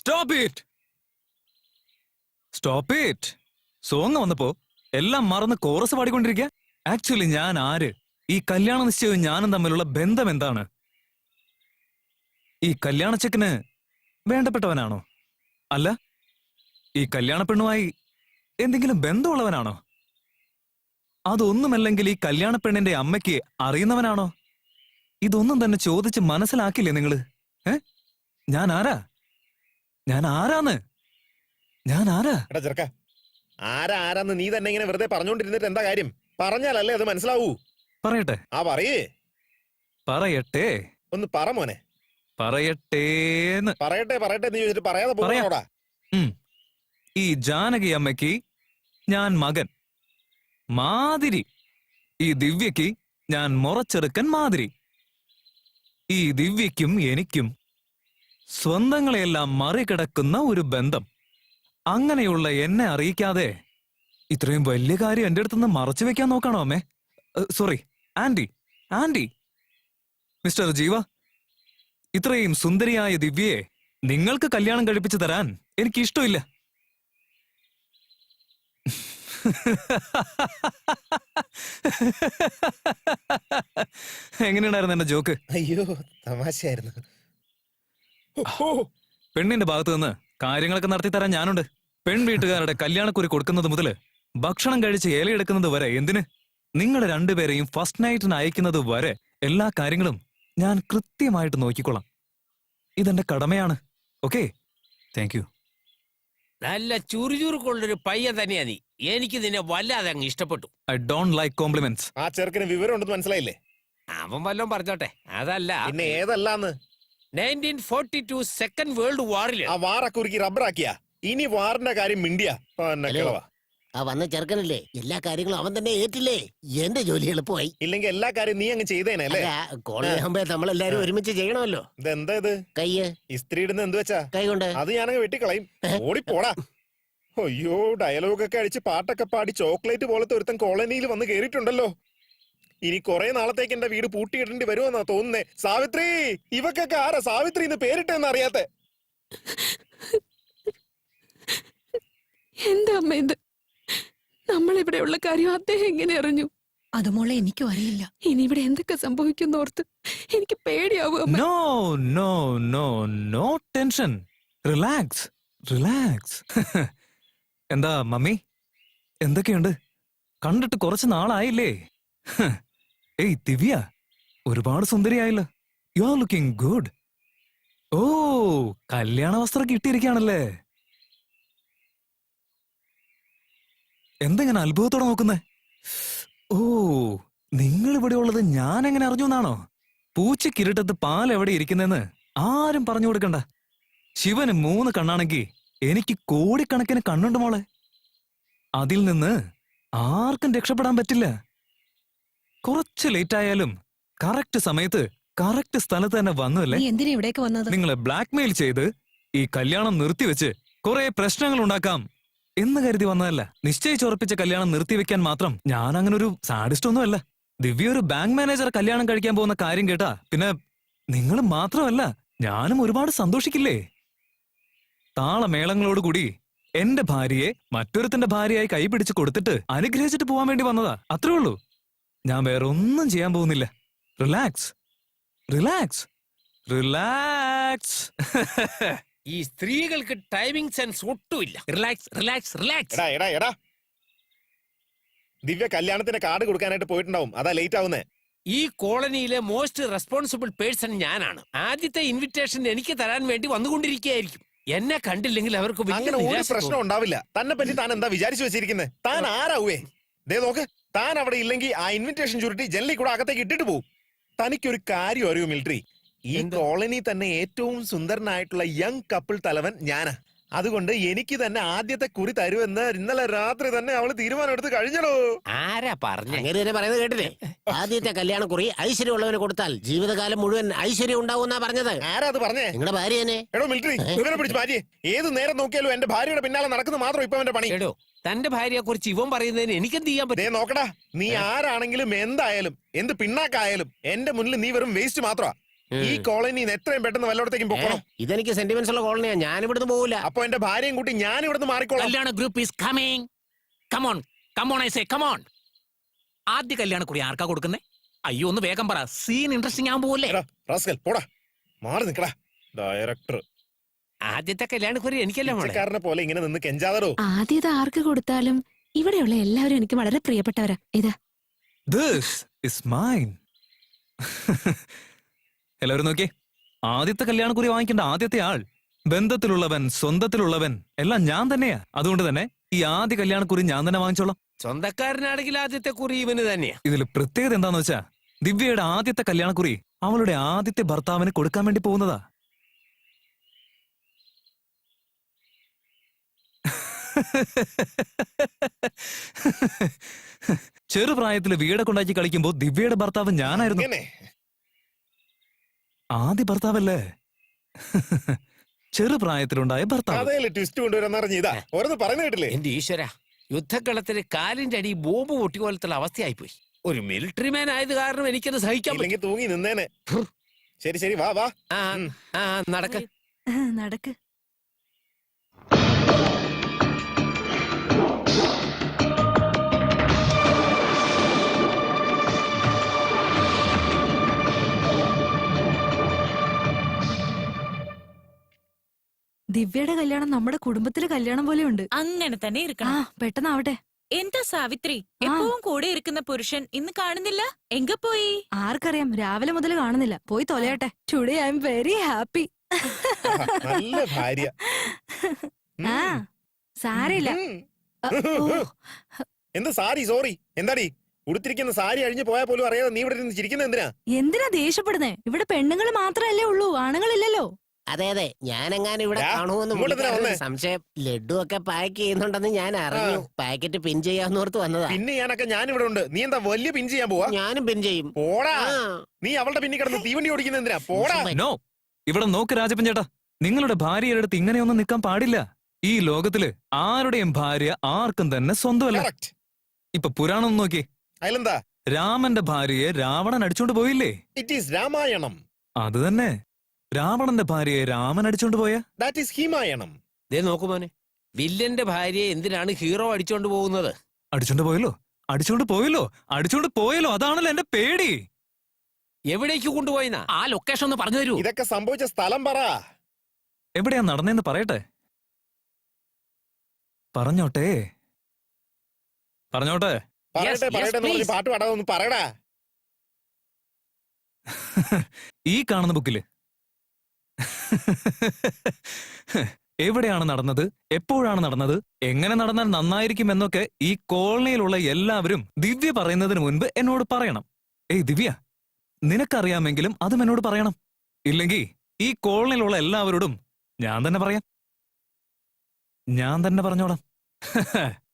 Stop it, stop it. Song വന്നപ്പോ എല്ലാം മറന്ന് കോറസ് പാടിക്കൊണ്ടിരിക്കുക. ആക്ച്വലി ഞാൻ ആര്? ഈ കല്യാണ നിശ്ചയവും ഞാനും തമ്മിലുള്ള ബന്ധം എന്താണ്? ഈ കല്യാണച്ചെക്കന് വേണ്ടപ്പെട്ടവനാണോ? അല്ല, ഈ കല്യാണ പെണ്ണുമായി എന്തെങ്കിലും ബന്ധമുള്ളവനാണോ? അതൊന്നുമല്ലെങ്കിൽ ഈ കല്യാണ പെണ്ണിന്റെ അമ്മയ്ക്ക് അറിയുന്നവനാണോ? ഇതൊന്നും തന്നെ ചോദിച്ച് മനസ്സിലാക്കില്ലേ നിങ്ങള്? ഞാൻ ആരാ? ഞാൻ ആരാന്ന്? ഞാൻ ആരാ? ചെറുക്ക, ആരാന്ന് നീ തന്നെ ഇങ്ങനെ വെറുതെ പറഞ്ഞോണ്ടിരുന്നിട്ട് എന്താ കാര്യം? പറഞ്ഞാലല്ലേ അത് മനസ്സിലാവൂ. പറയട്ടെ? പറയേ. പറയട്ടെ? ഒന്ന് പറ മോനെ. പറയട്ടേന്ന്. പറയട്ടെ പറയട്ടെ നീ ചോദിച്ചിട്ട് പറയാതെ പോടാ. ഈ ജാനകി അമ്മയ്ക്ക് ഞാൻ മകൻ മാതിരി, ഈ ദിവ്യക്ക് ഞാൻ മുറച്ചെറുക്കൻ മാതിരി. ഈ ദിവ്യയ്ക്കും എനിക്കും സ്വന്തങ്ങളെയെല്ലാം മറികടക്കുന്ന ഒരു ബന്ധം. അങ്ങനെയുള്ള എന്നെ അറിയിക്കാതെ ഇത്രയും വലിയ കാര്യം എന്റെ അടുത്തുനിന്ന് മറച്ചു വെക്കാൻ നോക്കണോ അമ്മേ? Sorry, anti. ആന്റി, മിസ്റ്റർ ജീവ, ഇത്രയും സുന്ദരിയായ ദിവ്യയെ നിങ്ങൾക്ക് കല്യാണം കഴിപ്പിച്ചു തരാൻ എനിക്ക് ഇഷ്ടമില്ല. എങ്ങനെയുണ്ടായിരുന്നു എന്റെ ജോക്ക്? അയ്യോ, തമാശയായിരുന്നു. പെണ്ണിന്റെ ഭാഗത്ത് നിന്ന് കാര്യങ്ങളൊക്കെ നടത്തി തരാൻ ഞാനുണ്ട്. പെൺ വീട്ടുകാരുടെ കല്യാണക്കുറി കൊടുക്കുന്നത് മുതല് ഭക്ഷണം കഴിച്ച് ഇലയെടുക്കുന്നത് വരെ, എന്തിന് നിങ്ങളെ രണ്ടുപേരെയും ഫസ്റ്റ് നൈറ്റിന് അയക്കുന്നത് വരെ എല്ലാ കാര്യങ്ങളും ഞാൻ കൃത്യമായിട്ട് നോക്കിക്കൊള്ളാം. ഇതെന്റെ കടമയാണ്. Okay, thank you. നല്ല ചുറുചുറുക്കുള്ളൊരു പയ്യൻ തന്നെയാ നീ. എനിക്ക് നിന്നെ വല്ലാതെ അങ്ങ് ഇഷ്ടപ്പെട്ടു. I don't like compliments. ആ ചെറുക്കിന് വിവരം ഉണ്ടെന്ന് മനസ്സിലായില്ലേ? അവൻ വല്ലതും പറഞ്ഞോട്ടെ. അതല്ല, പിന്നെ ഏതല്ലാന്ന്? 1942 സെക്കൻഡ് വേൾഡ് വാറില് ആ വാറൊക്കെ ഉരുക്കി റബ്ബറാക്കിയ ഇനി വാറിന്റെ കാര്യം മിണ്ടിയാ ആ വന്ന ചെറുക്കനല്ലേ, എല്ലാ കാര്യങ്ങളും അവൻ തന്നെ ഏറ്റില്ലേ? എന്റെ ജോലി എളുപ്പമായി. ഇല്ലെങ്കിൽ എല്ലാ കാര്യം നീ അങ്ങ് ചെയ്തേനല്ലേ? കോളേജ് ആകുമ്പോ നമ്മളെല്ലാരും ഒരുമിച്ച് ചെയ്യണമല്ലോ. ഇതെന്താ ഇത്? കയ്യ് ഇസ്ത്രി ഇടുന്ന എന്ത് വെച്ചാ? കൈ കൊണ്ട്. അത് ഞാനങ്ങ് വെട്ടിക്കളയും. ഓടിപ്പോടാ. അയ്യോ, ഡയലോഗൊക്കെ അടിച്ച് പാട്ടൊക്കെ പാടി ചോക്ലേറ്റ് പോലത്തെ ഒരുത്തൻ കോളനിയിൽ വന്ന് കേറിയിട്ടുണ്ടല്ലോ. ഇനി കുറെ നാളത്തേക്ക് എന്റെ വീട് പൂട്ടിയിടേണ്ടി വരുമെന്നാ തോന്നുന്നേ. സാവിത്രി, ഇവക്കൊക്കെ ആരാ സാവിത്രി എന്ന് പേരിട്ടെന്ന് അറിയാത്തെ? എന്താ അമ്മ ഇത്? നമ്മളിവിടെയുള്ള കാര്യം അദ്ദേഹം എങ്ങനെ അറിഞ്ഞു? അത് മോളെ എനിക്കും അറിയില്ല. ഇനി ഇവിടെ എന്തൊക്കെ സംഭവിക്കുന്ന ഓർത്ത് എനിക്ക് പേടിയാവും. No no no no tension. Relax, relax. എന്താ മമ്മി, എന്തൊക്കെയുണ്ട്? കണ്ടിട്ട് കുറച്ച് നാളായില്ലേ? ഏയ് ദിവ്യ, ഒരുപാട് സുന്ദരിയായല്ലോ. You are looking good. ഓ, കല്യാണ വസ്ത്രം കിട്ടിയിരിക്കുകയാണല്ലേ? എന്തെങ്ങനെ അത്ഭുതത്തോടെ നോക്കുന്നേ? ഓ, നിങ്ങൾ ഇവിടെ ഉള്ളത് ഞാൻ എങ്ങനെ അറിഞ്ഞു എന്നാണോ? പൂച്ചക്കിരിട്ടത്ത് പാൽ എവിടെ ഇരിക്കുന്നെന്ന് ആരും പറഞ്ഞു കൊടുക്കണ്ട. ശിവന് 3 കണ്ണാണെങ്കിൽ എനിക്ക് കോടിക്കണക്കിന് കണ്ണുണ്ട് മോളെ. അതിൽ നിന്ന് ആർക്കും രക്ഷപ്പെടാൻ പറ്റില്ല. കുറച്ച് ലേറ്റ് ആയാലും കറക്റ്റ് സമയത്ത് കറക്റ്റ് സ്ഥലത്ത് തന്നെ വന്നല്ലേ. എന്തിനാ ഇവിടേക്ക് വന്നത്? നിങ്ങളെ ബ്ലാക്ക്മെയിൽ ചെയ്ത് ഈ കല്യാണം നിർത്തിവെച്ച് കുറെ പ്രശ്നങ്ങൾ ഉണ്ടാക്കാം എന്ന് കരുതി വന്നതല്ല. നിശ്ചയിച്ചുറപ്പിച്ച കല്യാണം നിർത്തിവെക്കാൻ മാത്രം ഞാൻ അങ്ങനെ ഒരു സാഡിസ്റ്റ് ഒന്നുമല്ല. ദിവ്യ ഒരു ബാങ്ക് മാനേജർ കല്യാണം കഴിക്കാൻ പോകുന്ന കാര്യം കേട്ടാ പിന്നെ നിങ്ങൾ മാത്രമല്ല ഞാനും ഒരുപാട് സന്തോഷിക്കില്ലേ? താളമേളങ്ങളോടുകൂടി എന്റെ ഭാര്യയെ മറ്റൊരുത്തിന്റെ ഭാര്യയായി കൈപിടിച്ച് കൊടുത്തിട്ട് അനുഗ്രഹിച്ചിട്ട് പോവാൻ വേണ്ടി വന്നതാ. അത്രേ ഉള്ളൂ. ഞാൻ വേറെ ഒന്നും ചെയ്യാൻ പോകുന്നില്ല. Relax, relax, relax. ഈ സ്ത്രീകൾക്ക് ടൈമിംഗ് സെൻസ് ഒട്ടുമില്ല. Relax, relax, relax. ദിവ്യ കല്യാണത്തിന്റെ കാർഡ് കൊടുക്കാനായിട്ട് പോയിട്ടുണ്ടാവും, അതാ ലേറ്റ് ആവുന്നേ. ഈ കോളനിയിലെ മോസ്റ്റ് റെസ്പോൺസിബിൾ പേഴ്സൺ ഞാനാണ്. ആദ്യത്തെ ഇൻവിറ്റേഷൻ എനിക്ക് തരാൻ വേണ്ടി വന്നുകൊണ്ടിരിക്കുകയായിരിക്കും. എന്നെ കണ്ടില്ലെങ്കിൽ അവർക്ക് അങ്ങനെ ഒരു പ്രശ്നം ഉണ്ടാവില്ല. തന്നെ പറ്റി താൻ എന്താ വിചാരിച്ചു വെച്ചിരിക്കുന്നത്? താൻ ആരാവേ? ദേ നോക്ക്, താൻ അവിടെ ഇല്ലെങ്കിൽ ആ ഇൻവിറ്റേഷൻ ചുരുട്ടി ജനലിൽ കൂടെ അകത്തേക്ക് ഇട്ടിട്ട് പോകും. തനിക്കൊരു കാര്യം അറിയൂ മിലിറ്ററി, ഈ കോളനി തന്നെ ഏറ്റവും സുന്ദരനായിട്ടുള്ള യങ് കപ്പിൾ തലവൻ ഞാനാ. അതുകൊണ്ട് എനിക്ക് തന്നെ ആദ്യത്തെ കുറി തരുമെന്ന് ഇന്നലെ രാത്രി തന്നെ അവള് തീരുമാനം എടുത്ത് കഴിഞ്ഞല്ലോ. ആരാ പറഞ്ഞ? അങ്ങനെ പറയുന്നത് കേട്ടില്ലേ? ആദ്യത്തെ കല്യാണക്കുറി ഐശ്വര്യമുള്ളവന് കൊടുത്താൽ ജീവിതകാലം മുഴുവൻ ഐശ്വര്യം ഉണ്ടാവുന്നാ പറഞ്ഞത്. ആരാ അത് പറഞ്ഞേ? നിങ്ങളുടെ ഭാര്യ തന്നെ. എടോ മിലിറ്ററി, ഇവനെ പിടിച്ച് ഭാര്യ ഏത് നേരം നോക്കിയാലും എന്റെ ഭാര്യയുടെ പിന്നാലെ നടക്കുന്നത് മാത്രം ഇപ്പൊ അവന്റെ പണി. എടോ, തന്റെ ഭാര്യയെ കുറിച്ച് ഇവൻ പറയുന്നതിന് എനിക്കെന്ത് ചെയ്യാൻ പറ്റും? നോക്കടാ, നീ ആരാണെങ്കിലും എന്തായാലും എന്ത് പിണ്ണാക്കായാലും എന്റെ മുന്നിൽ നീ വെറും വേസ്റ്റ് മാത്രമാ. ഈ കോളനിയിൽ നിന്ന് എത്രയും പെട്ടെന്ന് വല്ലയിടത്തേക്കും പോകണം. ഇതെനിക്ക് സെന്റിമെന്റ്സ് ഉള്ള കോളനിയാ, ഞാൻ ഇവിടുന്ന് പോകില്ല. അപ്പൊ എന്റെ ഭാര്യയും കൂട്ടി ഞാൻ ഇവിടുന്ന് മാറിക്കോളാം. കല്യാണ group is coming. Come on come on I say come on. ആദ്യ കല്യാണക്കുറി ആർക്കാ കൊടുക്കുന്നേ? അയ്യോ ഒന്ന് വേഗം പറ, സീൻ ഇൻട്രസ്റ്റിംഗ് ആവാൻ പോവല്ലേ. എടാ, റാസ്കൽ, പോടാ, മാറി നിക്കടാ. ഡയറക്ടർ ആദ്യത്തെ കല്യാണക്കുറി എനിക്കല്ലേ മോളെ. പിച്ചക്കാരനെ പോലെ ഇങ്ങനെ നിന്ന് കെഞ്ചാതടോ. ആദ്യത ആർക്ക് കൊടുത്താലും ഇവിടെയുള്ള എല്ലാവരും എനിക്ക് വളരെ പ്രിയപ്പെട്ടവരാ. ഇതാ This is mine. എല്ലാവരും നോക്കിയേ, ആദ്യത്തെ കല്യാണക്കുറി വാങ്ങിക്കേണ്ട ആദ്യത്തെ ആൾ, ബന്ധത്തിലുള്ളവൻ സ്വന്തത്തിലുള്ളവൻ എല്ലാം ഞാൻ തന്നെയാ. അതുകൊണ്ട് തന്നെ ഈ ആദ്യ കല്യാണക്കുറി ഞാൻ തന്നെ വാങ്ങിച്ചോളാം. സ്വന്തക്കാരനാണെങ്കിൽ ആദ്യത്തെ കുറി ഇവന് തന്നെയാ. ഇതിൽ പ്രത്യേകത എന്താന്ന് വെച്ചാ, ദിവ്യയുടെ ആദ്യത്തെ കല്യാണക്കുറി അവളുടെ ആദ്യത്തെ ഭർത്താവിന് കൊടുക്കാൻ വേണ്ടി പോകുന്നതാ. ചെറുപ്രായത്തില് വീടൊക്കെ ഉണ്ടാക്കി കളിക്കുമ്പോ ദിവ്യയുടെ ഭർത്താവ് ഞാനായിരുന്നു. ഇങ്ങനെ ആദ്യ ഭർത്താവല്ലേ? ചെറുപ്രായത്തിലുണ്ടായ ഭർത്താവ്. അതേല് ട്വിസ്റ്റ് കൊണ്ടുവരാന്ന് പറഞ്ഞ ഇതാ ഓരോന്ന് പറഞ്ഞു കേട്ടില്ലേ. എന്റെ ഈശ്വര, യുദ്ധക്കളത്തിന് കാലിന്റെ അടി ബോംബ് പൊട്ടിക്കോലത്തുള്ള അവസ്ഥയായിപ്പോയി. ഒരു മിലിറ്ററി മാൻ ആയത് കാരണം എനിക്കത് സഹിക്കാൻ പറ്റും. ഇല്ലെങ്കിൽ തൂങ്ങി നിന്നേനെ. ശരി ശരി, വാ വാ. ആ ആ നടക്ക്. നടക്ക്. ദിവ്യയുടെ കല്യാണം നമ്മുടെ കുടുംബത്തിലെ കല്യാണം പോലെ ഉണ്ട്. അങ്ങനെ തന്നെ ആ ഇരിക്കണം. പെട്ടെന്നാവട്ടെ. എന്താ സാവിത്രി, എപ്പോഴും കൂടെ ഇരിക്കുന്ന പുരുഷൻ ഇന്ന് കാണുന്നില്ല? എങ്ക പോയി? ആർക്കറിയാം, രാവിലെ മുതൽ കാണുന്നില്ല. പോയി തൊലയട്ടെ. Today I am very happy. നല്ല ഭാര്യ. ആ സാരില്ല. എന്ത് സാരി സോറി എന്താടി ഉടുത്തിരിക്കുന്ന സാരി അഴിഞ്ഞു പോയാൽ പോലും അറിയാതെ നീ ഇവിടെ ഇരുന്ന് ചിരിക്കുന്നത് എന്തിനാ? എന്തിനാ ദേഷ്യപ്പെടുന്നേ? ഇവിടെ പെണ്ണുങ്ങൾ മാത്രമല്ലേ ഉള്ളൂ, ആണുങ്ങളില്ലല്ലോ. അതെ അതെ, ഞാനെങ്ങാനും ഇവിടെ ഡാ, കാണുമെന്ന് ഇങ്ങോട്ട് എന്തിനാ പുള്ളിക്കാരന് വന്നേ? സംശയം. ലഡു ഒക്കെ പാക്ക് ചെയ്യുന്നുണ്ടെന്ന് ഞാൻ അറിഞ്ഞു. പാക്കറ്റ് പിൻ ചെയ്യാന്നോർത്ത് വന്നതാ. പിന്നെ ഞാനൊക്കെ ഞാൻ ഇവിടെ ഉണ്ട്. നീ എന്താ വലിയ പിൻ ചെയ്യാൻ പോവാ? ഞാനും പിൻ ചെയ്യും. പോടാ. ആ. നീ അവളുടെ പിന്നിൽ കിടന്ന് തീവണ്ടി ഓടിക്കുന്ന എന്തിനാ? പോടാ. നോ, ഇവിടെ നോക്ക് രാജപ്പൻ ചേട്ടാ, നിങ്ങളുടെ ഭാര്യയുടെ അടുത്ത് ഇങ്ങനെയൊന്നും നിൽക്കാൻ പാടില്ല. ഈ ലോകത്തില് ആരുടെയും ഭാര്യ ആർക്കും തന്നെ സ്വന്തമല്ല. Correct. ഇപ്പൊ പുരാണം നോക്കി, അതിലെന്താ? രാമന്റെ ഭാര്യയെ രാവണൻ അടിച്ചോണ്ട് പോയില്ലേ? It is Ramayanam. അത് തന്നെ, രാവണന്റെ ഭാര്യയെ രാമൻ അടിച്ചോണ്ട് പോയ. That is ഹിമായണം. ദേ നോക്കു മോനെ, വില്ലന്റെ ഭാര്യയെ എന്തിനാണ് ഹീറോ അടിച്ചോണ്ട് പോകുന്നത്? അടിച്ചോണ്ട് പോയല്ലോ, അടിച്ചോണ്ട് പോയല്ലോ, അടിച്ചോണ്ട് പോയല്ലോ. അതാണല്ലോ എന്റെ പേടി. എവിടേക്ക് കൊണ്ടുപോയിന്നാ? ആ ലൊക്കേഷൻ ഒന്ന് പറഞ്ഞു തരൂ. ഇതൊക്കെ സംഭവിച്ച സ്ഥലം പറ. എവിടെയാ നടന്നേന്ന് പറയട്ടെ. പറഞ്ഞോട്ടെ പറഞ്ഞോട്ടെ. പറയട്ടെ yes, പറയട്ടെ എന്ന് പറഞ്ഞ് please. പാട്ട് പാടാതെ ഒന്ന് പറയടാ. ഈ കാണുന്ന ബുക്കില് എവിടെയാണ് നടന്നത്, എപ്പോഴാണ് നടന്നത്, എങ്ങനെ നടന്നാൽ നന്നായിരിക്കും എന്നൊക്കെ ഈ കോളനിയിലുള്ള എല്ലാവരും ദിവ്യ പറയുന്നതിന് മുൻപ് എന്നോട് പറയണം. ഏയ് ദിവ്യ, നിനക്കറിയാമെങ്കിലും അതും എന്നോട് പറയണം. ഇല്ലെങ്കിൽ ഈ കോളനിയിലുള്ള എല്ലാവരോടും ഞാൻ തന്നെ പറയാം. ഞാൻ തന്നെ പറഞ്ഞോളാം.